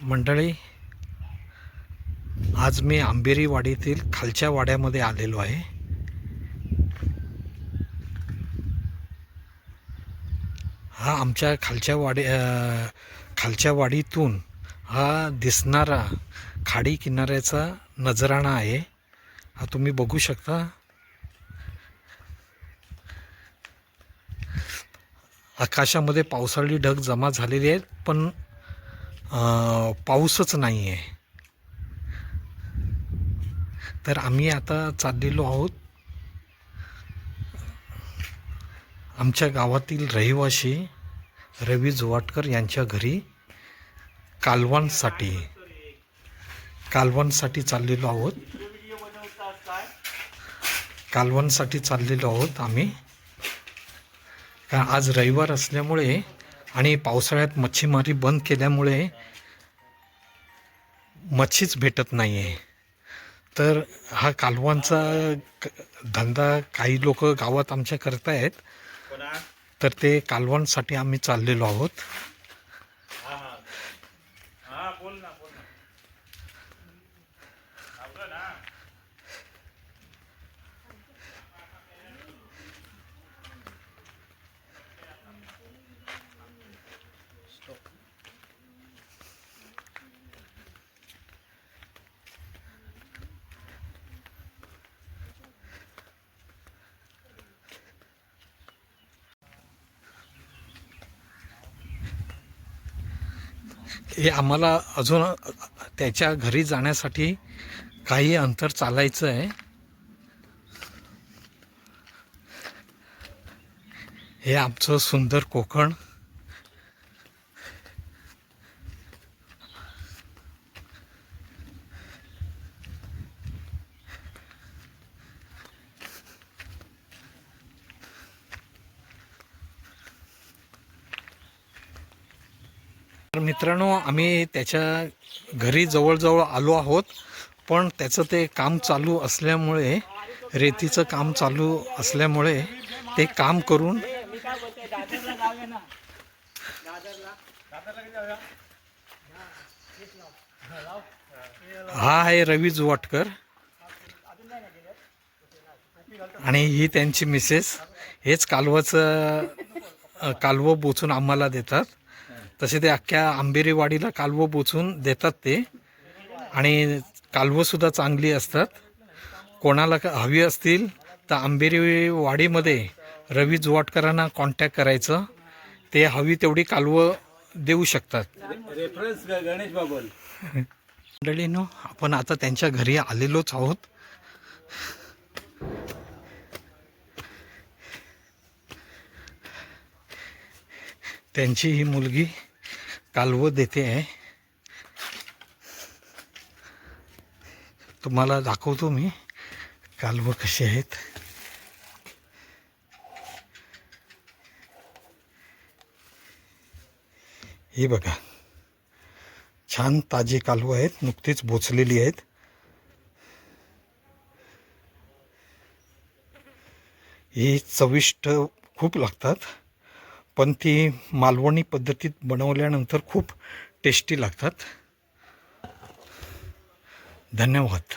मंडळी, आज मी आंबेरी वाडीतील खालच्या वाड्यामध्ये आलेलो आहे. हा आमच्या खालच्या वाडीतून हा दिसणारा खाडी किनाऱ्याचा नजराणा आहे. हा तुम्ही बघू शकता. आकाशामध्ये पावसाळी ढग जमा झालेले आहेत, पण पाऊसच नाही आहे. तर आम्ही आता चाललेलो आहोत आमच्या गावातील रहिवासी रवी जुवाटकर यांच्या घरी कालवणसाठी चाललेलो आहोत आम्ही. आज रविवार असल्यामुळे आणि पावसाळ्यात मच्छीमारी बंद केल्यामुळे मच्छीच भेटत नाही आहे. तर हा कालवणचा धंदा काही लोक गावात आमच्या करतायत. तर ते कालवणसाठी आम्ही चाललेलो आहोत. हे आम्हाला अजून त्याच्या घरी जाण्यासाठी काही अंतर चालायचं आहे. हे आमचं सुंदर कोकण. तर मित्रांनो, आम्ही त्याच्या घरी जवळजवळ आलो आहोत, पण त्याचं ते काम चालू असल्यामुळे, रेतीचं काम चालू असल्यामुळे ते काम करून हा आहे रवी जुवाटकर आणि ही त्यांची मिसेस. हेच कालवं बोचून आम्हाला देतात. तसे ते अख्ख्या आंबेरी वाडीला कालवं बोचून देतात ते. आणि कालवंसुद्धा चांगली असतात. कोणाला हवी असतील तर आंबेरी वाडीमध्ये रवी जुवाटकरांना कॉन्टॅक्ट करायचं. ते हवी तेवढी कालवं देऊ शकतात. रेफरन्स गणेश बाबल. मंडळींनो, आपण आता त्यांच्या घरी आलेलोच आहोत. त्यांची ही मुलगी कालवं देते आहे. तुम्हाला दाखवतो मी कालवं कशी आहेत. ही बघा, छान ताजी कालवं आहेत, नुकतीच बोचलेली आहेत. ही चविष्ट खूप लागतात, पण ती मालवणी पद्धतीत बनवल्यानंतर खूप टेस्टी लागतात. धन्यवाद.